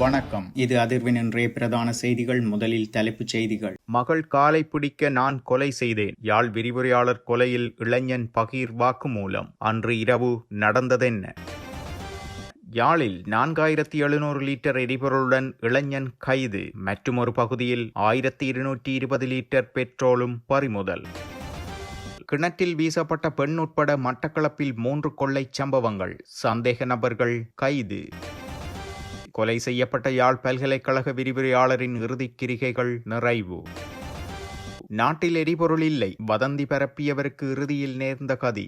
வணக்கம். இது அதிர்வின் இன்றைய பிரதான செய்திகள். முதலில் தலைப்புச் செய்திகள். மகள் காலை பிடிக்க நான் கொலை செய்தேன். யாழ் விரிவுரையாளர் கொலையில் இளைஞன் பகீர் வாக்குமூலம். அன்று இரவு நடந்ததென்ன? யாழில் 4700 லிட்டர் எரிபொருளுடன் இளைஞன் கைது. மற்றுமொரு பகுதியில் 1220 லிட்டர் பெட்ரோலும் பறிமுதல். கிணற்றில் வீசப்பட்ட பெண் உட்பட மட்டக்களப்பில் 3 கொள்ளைச் சம்பவங்கள். சந்தேக நபர்கள் கைது. கொலை செய்யப்பட்ட யாழ் பல்கலைக்கழக விரிவுரையாளரின் இறுதிக் கிரிகைகள் நிறைவு. நாட்டில் எரிபொருள் இல்லை, வதந்தி பரப்பியவருக்கு இறுதியில் நேர்ந்த கதி.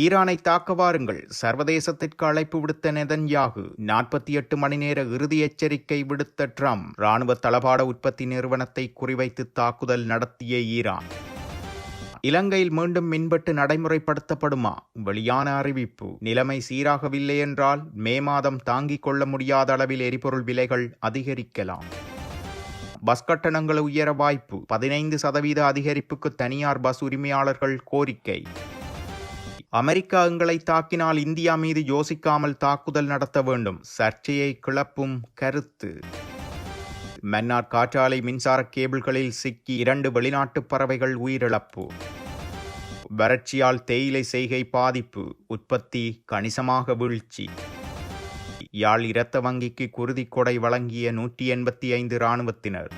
ஈரானை தாக்க வாருங்கள், சர்வதேசத்திற்கு அழைப்பு விடுத்த நெதன்யாகு. 48 மணி நேர இறுதி எச்சரிக்கை விடுத்த ட்ரம்ப். இராணுவ தளபாட உற்பத்தி நிறுவனத்தை குறிவைத்து தாக்குதல் நடத்திய ஈரான். இலங்கையில் மீண்டும் மின்வெட்டு நடைமுறைப்படுத்தப்படுமா? வெளியான அறிவிப்பு. நிலைமை சீராகவில்லை என்றால் மே மாதம் தாங்கிக் கொள்ள முடியாத அளவில் எரிபொருள் விலைகள் அதிகரிக்கலாம். பஸ் கட்டணங்கள் உயர வாய்ப்பு. 15% அதிகரிப்புக்கு தனியார் பஸ் உரிமையாளர்கள் கோரிக்கை. அமெரிக்கா எங்களை தாக்கினால் இந்தியா மீது யோசிக்காமல் தாக்குதல் நடத்த வேண்டும். சர்ச்சையை கிளப்பும் கருத்து. மன்னார் காற்றாலை மின்சார கேபிள்களில் சிக்கி 2 வெளிநாட்டு பறவைகள் உயிரிழப்பு. வறட்சியால் தேயிலை செய்கை பாதிப்பு. உற்பத்தி கணிசமாக வீழ்ச்சி. யாழ் இரத்த வங்கிக்கு குருதிக் கொடை வழங்கிய 185 இராணுவத்தினர்.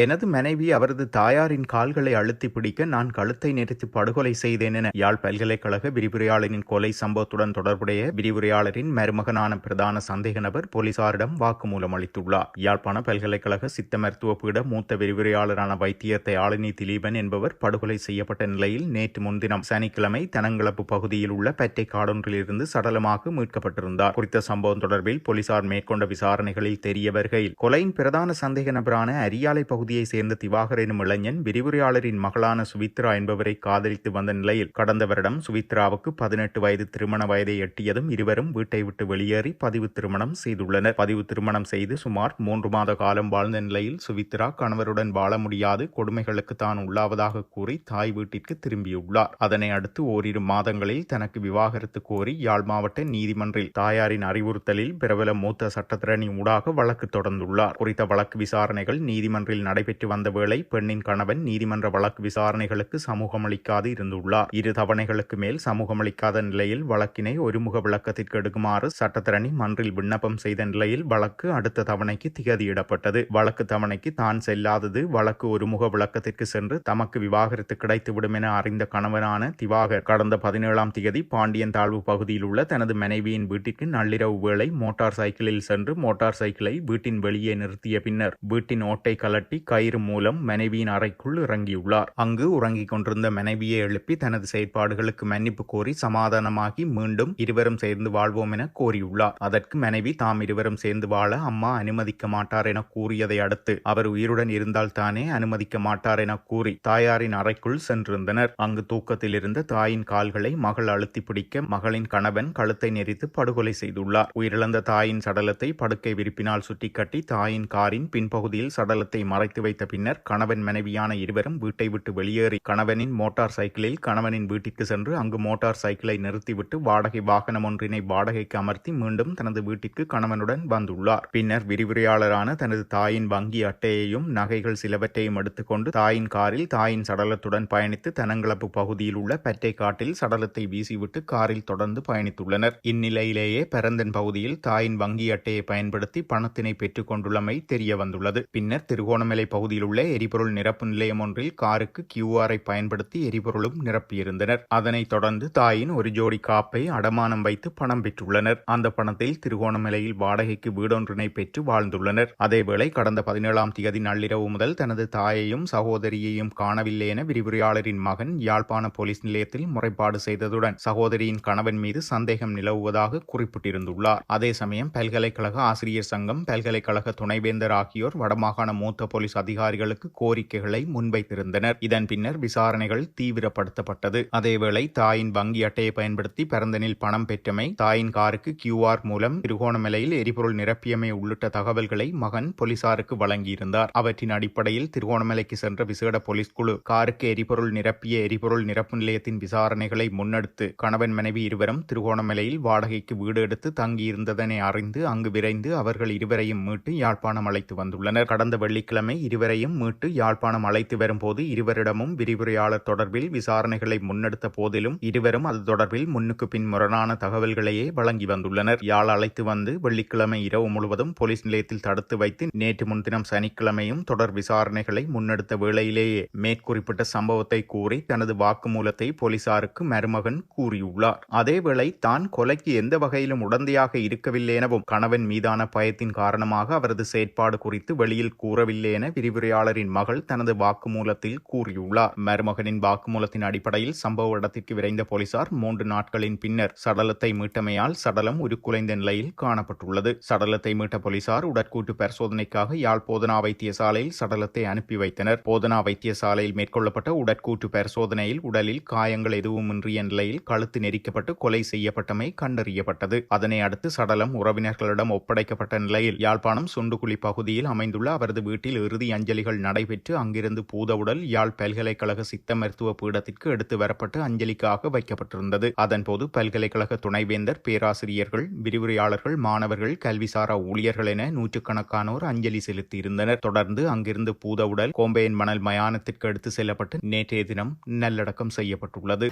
எனது மனைவி அவரது தாயாரின் கால்களை அழுத்தி பிடிக்க நான் கழுத்தை நெரித்து படுகொலை செய்தேன் என யாழ் பல்கலைக்கழக விரிவுரையாளரின் கொலை சம்பவத்துடன் தொடர்புடைய விரிவுரையாளரின் மருமகனான பிரதான சந்தேக நபர் போலீசாரிடம் வாக்குமூலம் அளித்துள்ளார். யாழ்ப்பாண பல்கலைக்கழக சித்த மருத்துவ பீட மூத்த விரிவுரையாளரான வைத்தியர் தயாளினி திலீபன் என்பவர் படுகொலை செய்யப்பட்ட நிலையில் நேற்று முன்தினம் சனிக்கிழமை தனங்களப்பு பகுதியில் உள்ள பற்றை காடொன்றிலிருந்து சடலமாக மீட்கப்பட்டிருந்தார். குறித்த சம்பவம் தொடர்பில் போலீசார் மேற்கொண்ட விசாரணைகளில் தெரிய வருகையில் கொலையின் பிரதான சந்தேக நபரான அரியாலை பகுதியை சேர்ந்த திவாகர் எனும் இளைஞன் விரிவுரையாளரின் மகளான சுவித்ரா என்பவரை காதலித்து வந்த நிலையில் கடந்த வருடம் சுவித்ராவுக்கு 18 வயது திருமண வயதை எட்டியதும் இருவரும் வீட்டை விட்டு வெளியேறி பதிவு திருமணம் செய்துள்ளனர். பதிவு திருமணம் செய்து சுமார் 3 மாத காலம் வாழ்ந்த நிலையில் சுவித்ரா கணவருடன் வாழ முடியாது கொடுமைகளுக்கு தான் உள்ளாவதாக கூறி தாய் வீட்டிற்கு திரும்பியுள்ளார். அதனை அடுத்து ஓரிரு மாதங்களில் தனக்கு விவாகரத்து கோரி யாழ் மாவட்ட நீதிமன்றில் தாயாரின் அறிவுறுத்தலில் பிரபல மூத்த சட்டத்திரணி ஊடாக வழக்கு தொடர்ந்துள்ளார். குறித்த வழக்கு விசாரணைகள் நீதிமன்றில் நடைபெற்று வந்த வேளை பெண்ணின் கணவன் நீதிமன்ற வழக்கு விசாரணைகளுக்கு சமூகமளிக்காது இருந்துள்ளார். 2 தவணைகளுக்கு மேல் சமூகமளிக்காத நிலையில் வழக்கினை ஒருமுக விளக்கத்திற்கு எடுக்குமாறு சட்டத்திரணி மன்றில் விண்ணப்பம் செய்த நிலையில் வழக்கு அடுத்த தவணைக்கு திகதியிடப்பட்டது. வழக்கு தவணைக்கு தான் செல்லாதது வழக்கு ஒருமுக விளக்கத்திற்கு சென்று தமக்கு விவாகரத்து கிடைத்துவிடும் என அறிந்த கணவனான திவாகர் கடந்த 17ஆம் திகதி பாண்டியன் தாழ்வு பகுதியில் உள்ள தனது மனைவியின் வீட்டிற்கு நள்ளிரவு வேளை மோட்டார் சைக்கிளில் சென்று மோட்டார் சைக்கிளை வீட்டின் வெளியே நிறுத்திய பின்னர் வீட்டின் ஓட்டை கலட்டி கயிறு மூலம் மனைவியின் அறைக்குள் இறங்கியுள்ளார். அங்கு உறங்கிக் கொண்டிருந்த மனைவியை எழுப்பி தனது செயற்பாடுகளுக்கு மன்னிப்பு கோரி சமாதானமாகி மீண்டும் இருவரும் சேர்ந்து வாழ்வோம் என கோரியுள்ளார். அதற்கு மனைவி தாம் இருவரும் சேர்ந்து வாழ அம்மா அனுமதிக்க மாட்டார் என கூறியதை அடுத்து அவர் உயிருடன் இருந்தால் தானே அனுமதிக்க மாட்டார் என கூறி தாயாரின் அறைக்குள் சென்றிருந்தனர். அங்கு தூக்கத்தில் இருந்த தாயின் கால்களை மகள் அழுத்தி பிடிக்க மகளின் கணவன் கழுத்தை நெரித்து படுகொலை செய்துள்ளார். உயிரிழந்த தாயின் சடலத்தை படுக்கை விரிப்பினால் சுட்டிக்கட்டி தாயின் காரின் பின்பகுதியில் சடலத்தை மறைத்து வைத்த பின்னர் கணவன் மனைவியான இருவரும் வீட்டை விட்டு வெளியேறி கணவனின் மோட்டார் சைக்கிளில் கணவனின் வீட்டிற்கு சென்று அங்கு மோட்டார் சைக்கிளை நிறுத்திவிட்டு வாடகை வாகனம் ஒன்றினை வாடகைக்கு அமர்த்தி மீண்டும் தனது வீட்டிற்கு கணவனுடன் வந்துள்ளார். பின்னர் விரிவுரையாளரான தனது தாயின் வங்கி அட்டையையும் நகைகள் சிலவற்றையும் எடுத்துக்கொண்டு தாயின் காரில் தாயின் சடலத்துடன் பயணித்து தனங்களப்பு பகுதியில் உள்ள பற்றை காட்டில் சடலத்தை வீசிவிட்டு காரில் தொடர்ந்து பயணித்துள்ளனர். இந்நிலையிலேயே பெரந்தன் பகுதியில் தாயின் வங்கி அட்டையை பயன்படுத்தி பணத்தினை பெற்றுக் கொண்டுள்ளமை தெரிய வந்துள்ளது. பின்னர் திருகோணமலை பகுதியில் உள்ள எரிபொருள் நிரப்பு நிலையம் ஒன்றில் காருக்கு QR பயன்படுத்தி எரிபொருளும் நிரப்பியிருந்தனர். அதனைத் தொடர்ந்து தாயின் ஒரு ஜோடி காப்பை அடமானம் வைத்து பணம் பெற்றுள்ளனர். அந்த பணத்தில் திருகோணமலையில் வாடகைக்கு வீடொன்றினை பெற்று வாழ்ந்துள்ளனர். அதேவேளை கடந்த 17ஆம் திகதி நள்ளிரவு முதல் தனது தாயையும் சகோதரியையும் காணவில்லை என விரிவுரையாளரின் மகன் யாழ்ப்பாண போலீஸ் நிலையத்தில் முறைப்பாடு செய்ததுடன் சகோதரியின் கணவன் மீது சந்தேகம் நிலவுவதாக குறிப்பிட்டிருந்துள்ளார். அதே சமயம் பல்கலைக்கழக ஆசிரியர் சங்கம், பல்கலைக்கழக துணைவேந்தர் ஆகியோர் வடமாகாண மூத்த போலீஸ் போலீஸ் அதிகாரிகளுக்கு கோரிக்கைகளை முன்வைத்திருந்தனர். இதன் பின்னர் விசாரணைகள் தீவிரப்படுத்தப்பட்டது. அதேவேளை தாயின் வங்கி அட்டையை பயன்படுத்தி பரந்தனில் பணம் பெற்றமை, தாயின் காருக்கு QR மூலம் திருகோணமலையில் எரிபொருள் நிரப்பியமை உள்ளிட்ட தகவல்களை மகன் போலீசாருக்கு வழங்கியிருந்தார். அவற்றின் அடிப்படையில் திருகோணமலைக்கு சென்ற விசேட போலீஸ் குழு காருக்கு எரிபொருள் நிரப்பிய எரிபொருள் நிரப்பு நிலையத்தின் விசாரணைகளை முன்னெடுத்து கணவன் மனைவி இருவரும் திருகோணமலையில் வாடகைக்கு வீடு எடுத்து தங்கியிருந்ததனை அறிந்து அங்கு விரைந்து அவர்கள் இருவரையும் மீட்டு யாழ்ப்பாணம் அழைத்து வந்துள்ளனர். கடந்த வெள்ளிக்கிழமை இருவரையும் மீட்டு யாழ்ப்பாணம் அழைத்து வரும்போது இருவரிடமும் விரிவுரையாளர் தொடர்பில் விசாரணைகளை முன்னெடுத்த போதிலும் இருவரும் அது தொடர்பில் முன்னுக்கு பின் முரணான தகவல்களையே வழங்கி வந்துள்ளனர். யாழ் அழைத்து வந்து வெள்ளிக்கிழமை இரவு முழுவதும் போலீஸ் நிலையத்தில் தடுத்து வைத்து நேற்று முன்தினம் சனிக்கிழமையும் தொடர் விசாரணைகளை முன்னெடுத்த வேளையிலேயே மேற்குறிப்பிட்ட சம்பவத்தை கூறி தனது வாக்குமூலத்தை போலீசாருக்கு மருமகன் கூறியுள்ளார். அதேவேளை தான் கொலைக்கு எந்த வகையிலும் உடந்தையாக இருக்கவில்லை எனவும் கணவன் மீதான பயத்தின் காரணமாக அவரது செயற்பாடு குறித்து வெளியில் கூறவில்லை என விரிவுரையாளரின் மகள் தனது வாக்குமூலத்தில் கூறியுள்ளார். மருமகனின் வாக்குமூலத்தின் அடிப்படையில் சம்பவ இடத்திற்கு விரைந்த போலீசார் 3 நாட்களின் பின்னர் சடலத்தை மீட்டமையால் சடலம் உருக்குலைந்த நிலையில் காணப்பட்டுள்ளது. சடலத்தை மீட்ட போலீசார் உடற்கூட்டு பரிசோதனைக்காக யாழ் போதனா வைத்தியசாலையில் சடலத்தை அனுப்பி வைத்தனர். போதனா வைத்தியசாலையில் மேற்கொள்ளப்பட்ட உடற்கூட்டு பரிசோதனையில் உடலில் காயங்கள் எதுவுமின்றிய நிலையில் கழுத்து நெரிக்கப்பட்டு கொலை செய்யப்பட்டமை கண்டறியப்பட்டது. அதனை அடுத்து சடலம் உறவினர்களிடம் ஒப்படைக்கப்பட்ட நிலையில் யாழ்ப்பாணம் சுண்டுகுழி பகுதியில் அமைந்துள்ள அவரது வீட்டில் இறுதி அஞ்சலிகள் நடைபெற்று அங்கிருந்து பூதவுடல் யாழ் பல்கலைக்கழக சித்த மருத்துவ பீடத்திற்கு எடுத்து வரப்பட்டு அஞ்சலிக்காக வைக்கப்பட்டிருந்தது. அதன்போது பல்கலைக்கழக துணைவேந்தர், பேராசிரியர்கள், விரிவுரையாளர்கள், மாணவர்கள், கல்விசாரா ஊழியர்கள் என நூற்றுக்கணக்கானோர் அஞ்சலி செலுத்தியிருந்தனர். தொடர்ந்து அங்கிருந்து பூதவுடல் கோம்பையன் மணல் மயானத்திற்கு எடுத்து செல்லப்பட்டு நேற்றைய தினம் நல்லடக்கம் செய்யப்பட்டுள்ளது.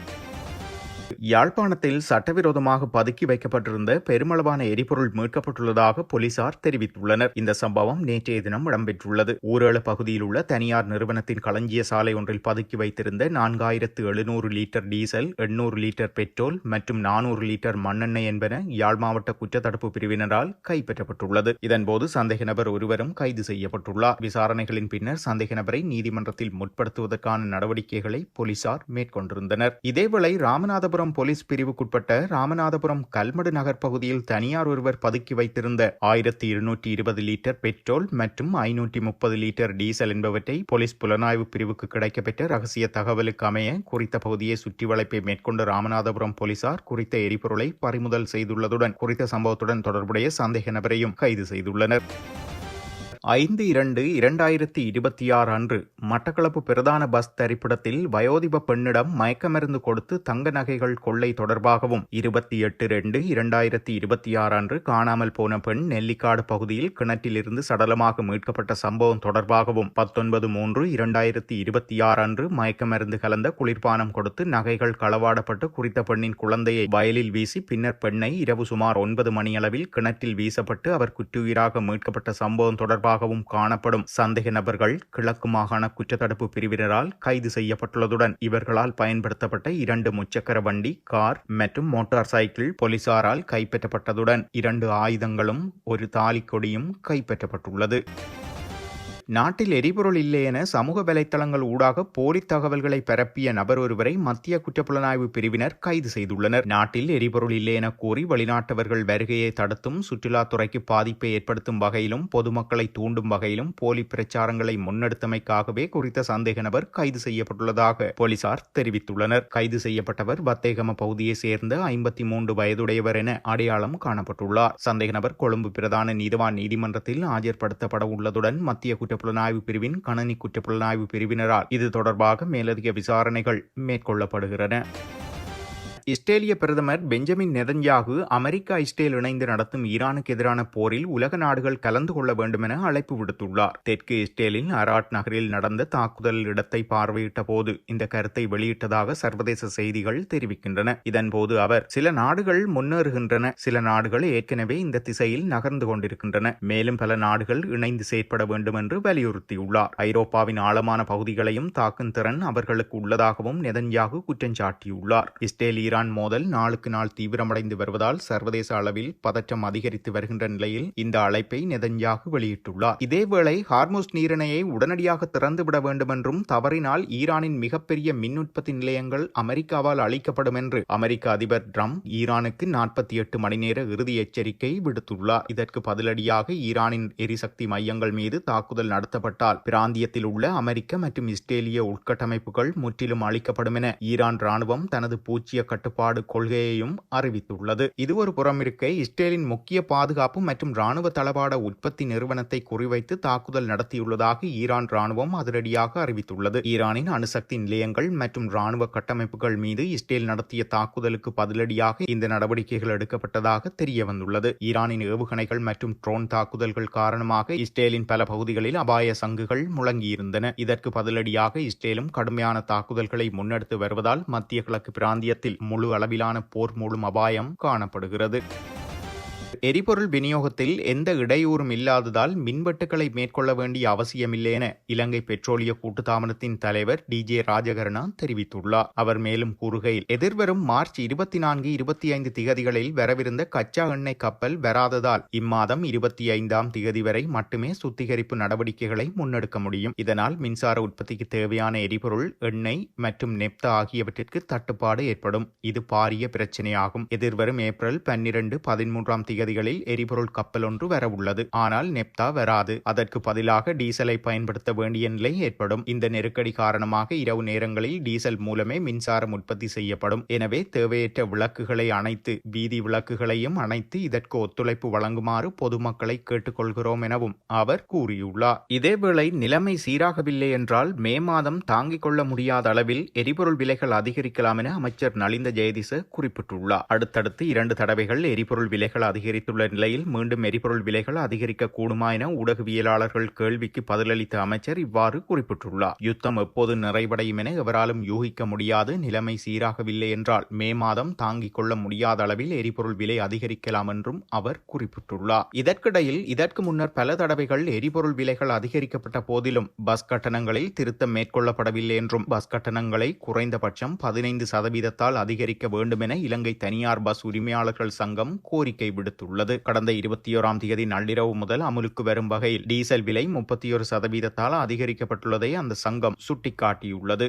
யாழ்ப்பாணத்தில் சட்டவிரோதமாக பதுக்கி வைக்கப்பட்டிருந்த பெருமளவான எரிபொருள் மீட்கப்பட்டுள்ளதாக போலீசார் தெரிவித்துள்ளனர். இந்த சம்பவம் நேற்றைய தினம் இடம்பெற்றுள்ளது. ஊரேழு பகுதியில் உள்ள தனியார் நிறுவனத்தின் களஞ்சிய சாலை ஒன்றில் பதுக்கி வைத்திருந்த 4700 லிட்டர் டீசல், 800 லிட்டர் பெட்ரோல் மற்றும் 400 லிட்டர் மண்ணெண்ணெய் என்பன யாழ் மாவட்ட குற்றத்தடுப்பு பிரிவினரால் கைப்பற்றப்பட்டுள்ளது. இதன்போது சந்தேக நபர் ஒருவரும் கைது செய்யப்பட்டுள்ளார். விசாரணைகளின் பின்னர் சந்தேக நபரை நீதிமன்றத்தில் முற்படுத்துவதற்கான நடவடிக்கைகளை போலீசார் மேற்கொண்டிருந்தனர். இதேவேளை ராமநாதபுரம் போலீஸ் பிரிவுக்குட்பட்ட ராமநாதபுரம் கல்மடு நகர் பகுதியில் தனியார் ஒருவர் பதுக்கி வைத்திருந்த 1220 லிட்டர் பெட்ரோல் மற்றும் 530 லிட்டர் டீசல் என்பவற்றை போலீஸ் புலனாய்வு பிரிவுக்கு கிடைக்கப்பெற்ற ரகசிய தகவலுக்கு அமைய குறித்த பகுதியை சுற்றி வளைப்பை மேற்கொண்ட ராமநாதபுரம் போலீசார் குறித்த எரிபொருளை பறிமுதல் செய்துள்ளதுடன் குறித்த சம்பவத்துடன் தொடர்புடைய சந்தேக நபரையும் கைது செய்துள்ளனர். 5/2/2026 அன்று மட்டக்களப்பு பிரதான பஸ் தரிப்பிடத்தில் வயோதிப பெண்ணிடம் மயக்கமருந்து கொடுத்து தங்க நகைகள் கொள்ளை தொடர்பாகவும் 28/2/2026 அன்று காணாமல் போன பெண் நெல்லிக்காடு பகுதியில் கிணற்றிலிருந்து சடலமாக மீட்கப்பட்ட சம்பவம் தொடர்பாகவும் 19/3/2026 அன்று மயக்கமருந்து கலந்த குளிர்பானம் கொடுத்து நகைகள் களவாடப்பட்டு குறித்த பெண்ணின் குழந்தையை வயலில் வீசி பின்னர் பெண்ணை இரவு சுமார் 9 மணியளவில் கிணற்றில் வீசப்பட்டு அவர் குற்றுயிராக மீட்கப்பட்ட சம்பவம் தொடர்பாக காணப்படும் சந்தேக நபர்கள் கிழக்கு மாகாண குற்றத்தடுப்பு பிரிவினரால் கைது செய்யப்பட்டுள்ளதுடன் இவர்களால் பயன்படுத்தப்பட்ட 2 முச்சக்கர வண்டி, கார் மற்றும் மோட்டார் சைக்கிள் போலீசாரால் கைப்பற்றப்பட்டதுடன் 2 ஆயுதங்களும் ஒரு தாலிக்கொடியும் கைப்பற்றப்பட்டுள்ளது. நாட்டில் எரிபொருள் இல்லை என சமூக வலைத்தளங்கள் ஊடாக போலி தகவல்களை பரப்பிய நபர் ஒருவரை மத்திய குற்றப்புலனாய்வு பிரிவினர் கைது செய்துள்ளனர். நாட்டில் எரிபொருள் இல்லை என கூறி வெளிநாட்டவர்கள் வருகையை தடுத்தும் சுற்றுலாத்துறைக்கு பாதிப்பை ஏற்படுத்தும் வகையிலும் பொதுமக்களை தூண்டும் வகையிலும் போலி பிரச்சாரங்களை முன்னெடுத்தமைக்காகவே குறித்த சந்தேக நபர் கைது செய்யப்பட்டுள்ளதாக போலீசார் தெரிவித்துள்ளனர். கைது செய்யப்பட்டவர் வத்தேகம பகுதியை சேர்ந்த 53 வயதுடையவர் என அடையாளம் காணப்பட்டுள்ளார். சந்தேக நபர் கொழும்பு பிரதான நீதிவான் நீதிமன்றத்தில் ஆஜர்படுத்தப்பட உள்ளதுடன் மத்திய குற்றப்புலனாய்வு பிரிவின் கணனி குற்றப்புலனாய்வு பிரிவினரால் இது தொடர்பாக மேலதிக விசாரணைகள் மேற்கொள்ளப்படுகின்றன. இஸ்ரேலிய பிரதமர் பெஞ்சமின் நெதன்யாகு அமெரிக்கா இஸ்ரேல் இணைந்து நடத்தும் ஈரானுக்கு எதிரான போரில் உலக நாடுகள் கலந்து கொள்ள வேண்டும் என அழைப்பு விடுத்துள்ளார். தெற்கு இஸ்ரேலின் அராட் நகரில் நடந்த தாக்குதல் இடத்தை பார்வையிட்ட போது இந்த கருத்தை வெளியிட்டதாக சர்வதேச செய்திகள் தெரிவிக்கின்றன. இதன்போது அவர் சில நாடுகள் முன்னேறுகின்றன, சில நாடுகள் ஏற்கனவே இந்த திசையில் நகர்ந்து கொண்டிருக்கின்றன, மேலும் பல நாடுகள் இணைந்து செயற்பட வேண்டும் என்று வலியுறுத்தியுள்ளார். ஐரோப்பாவின் ஆழமான பகுதிகளையும் தாக்கும் திறன் அவர்களுக்கு உள்ளதாகவும் நெதன்யாகு குற்றம் சாட்டியுள்ளார். இஸ்ரேல் ஈரான் மோதல் நாளுக்கு நாள் தீவிரமடைந்து வருவதால் சர்வதேச அளவில் பதற்றம் அதிகரித்து வருகின்ற நிலையில் இந்த அழைப்பை நெதன்யாகு வெளியிட்டுள்ளார். இதேவேளை ஹார்முஸ் நீரிணையை உடனடியாக திறந்துவிட வேண்டும் என்றும் தவறினால் ஈரானின் மிகப்பெரிய மின் உற்பத்தி நிலையங்கள் அமெரிக்காவால் அளிக்கப்படும் என்று அமெரிக்க அதிபர் ட்ரம்ப் ஈரானுக்கு 48 மணி நேர இறுதி எச்சரிக்கை விடுத்துள்ளார். இதற்கு பதிலடியாக ஈரானின் எரிசக்தி மையங்கள் மீது தாக்குதல் நடத்தப்பட்டால் பிராந்தியத்தில் உள்ள அமெரிக்க மற்றும் இஸ்ரேலிய உள்கட்டமைப்புகள் முற்றிலும் அளிக்கப்படும் என ஈரான் ராணுவம் தனது பூச்சிய கட்டுப்பாடு கொள்கையையும் அறிவித்துள்ளது. இது ஒரு புறம் இருக்க, இஸ்ரேலின் முக்கிய பாதுகாப்பு மற்றும் ராணுவ தளவாட உற்பத்தி நிறுவனத்தை குறிவைத்து தாக்குதல் நடத்தியுள்ளதாக ஈரான் ராணுவம் அதிரடியாக அறிவித்துள்ளது. ஈரானின் அணுசக்தி நிலையங்கள் மற்றும் ராணுவ கட்டமைப்புகள் மீது இஸ்ரேல் நடத்திய தாக்குதலுக்கு பதிலடியாக இந்த நடவடிக்கைகள் எடுக்கப்பட்டதாக தெரிய வந்துள்ளது. ஈரானின் ஏவுகணைகள் மற்றும் ட்ரோன் தாக்குதல்கள் காரணமாக இஸ்ரேலின் பல பகுதிகளில் அபாய சங்குகள் முழங்கியிருந்தன. இதற்கு பதிலடியாக இஸ்ரேலும் கடுமையான தாக்குதல்களை முன்னெடுத்து வருவதால் மத்திய கிழக்கு பிராந்தியத்தில் முழு அளவிலான போர் மூலம் அபாயம் காணப்படுகிறது. எரிபொருள் விநியோகத்தில் எந்த இடையூறும் இல்லாததால் மின்வெட்டுக்களை மேற்கொள்ள வேண்டிய அவசியமில்லை என இலங்கை பெட்ரோலிய கூட்டுத்தாபனத்தின் தலைவர் DJ ராஜகருணா தெரிவித்துள்ளார். அவர் மேலும் கூறுகையில், எதிர்வரும் மார்ச் 24, 25 திகதிகளில் வரவிருந்த கச்சா எண்ணெய் கப்பல் வராததால் இம்மாதம் 25ஆம் திகதி வரை மட்டுமே சுத்திகரிப்பு நடவடிக்கைகளை முன்னெடுக்க முடியும். இதனால் மின்சார உற்பத்திக்கு தேவையான எரிபொருள், எண்ணெய் மற்றும் நெப்தா ஆகியவற்றிற்கு தட்டுப்பாடு ஏற்படும். இது பாரிய பிரச்சினையாகும். எதிர்வரும் ஏப்ரல் 12, 13ஆம் திகதிகளில் எரிபொருள் கப்பல் ஒன்று வரவுள்ளது. ஆனால் நெப்தா வராது. அதற்கு பதிலாக டீசலை பயன்படுத்த வேண்டிய நிலை ஏற்படும். இந்த நெருக்கடி காரணமாக இரவு நேரங்களில் டீசல் மூலமே மின்சாரம் உற்பத்தி செய்யப்படும். எனவே தேவையற்ற விளக்குகளை அணைத்து, வீதி விளக்குகளையும் அணைத்து இதற்கு ஒத்துழைப்பு வழங்குமாறு பொதுமக்களை கேட்டுக்கொள்கிறோம் எனவும் அவர் கூறியுள்ளார். இதேவேளை நிலைமை சீராகவில்லை என்றால் மே மாதம் தாங்கிக் கொள்ள முடியாத அளவில் எரிபொருள் விலைகள் அதிகரிக்கலாம் என அமைச்சர் நலிந்த ஜெயதிச குறிப்பிட்டுள்ளார். அடுத்தடுத்து 2 தடவைகள் எரிபொருள் விலைகள் அதிகரித்துள்ள நிலையில் மீண்டும் எரிபொருள் விலைகள் அதிகரிக்க கூடுமா என ஊடகவியலாளர்கள் கேள்விக்கு பதிலளித்த அமைச்சர் இவ்வாறு குறிப்பிட்டுள்ளார். யுத்தம் எப்போது நிறைவடையும் என எவராலும் யூகிக்க முடியாது. நிலைமை சீராகவில்லை என்றால் மே மாதம் தாங்கிக் கொள்ள முடியாத அளவில் எரிபொருள் விலை அதிகரிக்கலாம் என்றும் அவர் குறிப்பிட்டுள்ளார். இதற்கிடையில் இதற்கு முன்னர் பல தடவைகள் எரிபொருள் விலைகள் அதிகரிக்கப்பட்ட போதிலும் பஸ் கட்டணங்களில் திருத்தம் மேற்கொள்ளப்படவில்லை என்றும் பஸ் கட்டணங்களை குறைந்தபட்சம் 15% அதிகரிக்க வேண்டும் என இலங்கை தனியார் பஸ் உரிமையாளர்கள் சங்கம் கோரிக்கை விடுத்துள்ளது. கடந்த 21ஆம் தேதி நள்ளிரவு முதல் அமுலுக்கு வரும் வகையில் டீசல் விலை 31% அதிகரிக்கப்பட்டுள்ளதை அந்த சங்கம் சுட்டிக்காட்டியுள்ளது.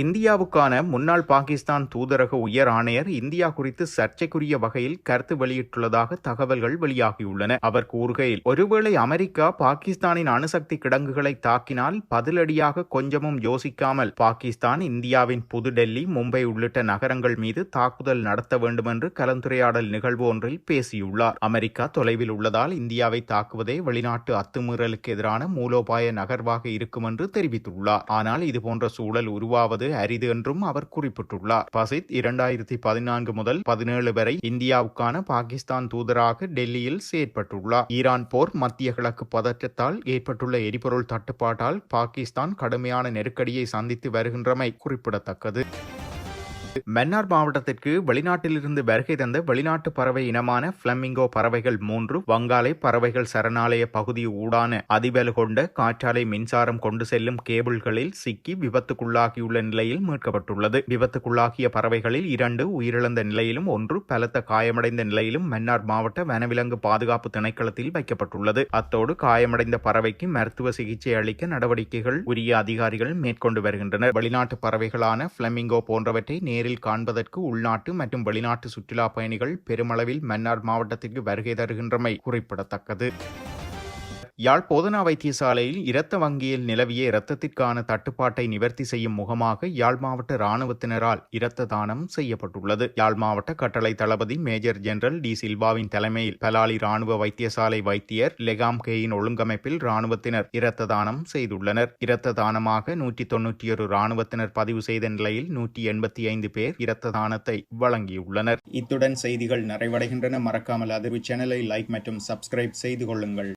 இந்தியாவுக்கான முன்னாள் பாகிஸ்தான் தூதரக உயர் ஆணையர் இந்தியா குறித்து சர்ச்சைக்குரிய வகையில் கருத்து வெளியிட்டுள்ளதாக தகவல்கள் வெளியாகியுள்ளன. அவர் கூறுகையில், ஒருவேளை அமெரிக்கா பாகிஸ்தானின் அணுசக்தி கிடங்குகளை தாக்கினால் பதிலடியாக கொஞ்சமும் யோசிக்காமல் பாகிஸ்தான் இந்தியாவின் புதுடெல்லி, மும்பை உள்ளிட்ட நகரங்கள் மீது தாக்குதல் நடத்த வேண்டும் என்று கலந்துரையாடல் நிகழ்வு ஒன்றில் பேசியுள்ளார். அமெரிக்கா தொலைவில் உள்ளதால் இந்தியாவை தாக்குவதே வெளிநாட்டு அத்துமீறலுக்கு எதிரான மூலோபாய நகர்வாக இருக்கும் என்று தெரிவித்துள்ளார். ஆனால் இதுபோன்ற சூழல் உருவாவது அரிது என்றும் அவர் குறிப்பிட்டுள்ளார். பசித் 2014 முதல் 17 வரை இந்தியாவுக்கான பாகிஸ்தான் தூதராக டெல்லியில் செயற்பட்டுள்ளார். ஈரான் போர், மத்திய கிழக்கு பதற்றத்தால் ஏற்பட்டுள்ள எரிபொருள் தட்டுப்பாட்டால் பாகிஸ்தான் கடுமையான நெருக்கடியை சந்தித்து வருகின்றமை குறிப்பிடத்தக்கது. மன்னார் மாவட்டத்திற்கு வெளிநாட்டிலிருந்து வருகை தந்த வெளிநாட்டு பறவை இனமான பிளமிங்கோ பறவைகள் 3 வங்காளை பறவைகள் சரணாலய பகுதி ஊடான அதிபலு கொண்ட காற்றாலை மின்சாரம் கொண்டு செல்லும் கேபிள்களில் சிக்கி விபத்துக்குள்ளாகியுள்ள நிலையில் மீட்கப்பட்டுள்ளது. விபத்துக்குள்ளாகிய பறவைகளில் 2 உயிரிழந்த நிலையிலும் 1 பலத்த காயமடைந்த நிலையிலும் மன்னார் மாவட்ட வனவிலங்கு பாதுகாப்பு திணைக்களத்தில் வைக்கப்பட்டுள்ளது. அத்தோடு காயமடைந்த பறவைக்கு மருத்துவ சிகிச்சை அளிக்க நடவடிக்கைகள் உரிய அதிகாரிகள் மேற்கொண்டு வருகின்றனர். வெளிநாட்டு பறவைகளான பிளமிங்கோ போன்றவற்றை நேரில் காண்பதற்கு உள்நாட்டு மற்றும் வெளிநாட்டு சுற்றுலா பயணிகள் பெருமளவில் மன்னார் மாவட்டத்திற்கு வருகை தருகின்றமை குறிப்பிடத்தக்கது. யாழ் போதனா வைத்தியசாலையில் இரத்த வங்கியில் நிலவிய இரத்தத்திற்கான தட்டுப்பாட்டை நிவர்த்தி செய்யும் முகமாக யாழ் மாவட்ட இராணுவத்தினரால் இரத்த தானம் செய்யப்பட்டுள்ளது. யாழ் மாவட்ட கட்டளை தளபதி மேஜர் ஜெனரல் டி சில்வாவின் தலைமையில் பலாலி இராணுவ வைத்தியசாலை வைத்தியர் லெகாம் கேயின் ஒழுங்கமைப்பில் இராணுவத்தினர் இரத்த தானம் செய்துள்ளனர். இரத்த தானமாக 191 இராணுவத்தினர் பதிவு செய்த நிலையில் 185 பேர் இரத்த தானத்தை வழங்கியுள்ளனர். இத்துடன் செய்திகள் நிறைவடைகின்றன. மறக்காமல் அதிர்வு சேனலை லைக் மற்றும் சப்ஸ்கிரைப் செய்து கொள்ளுங்கள்.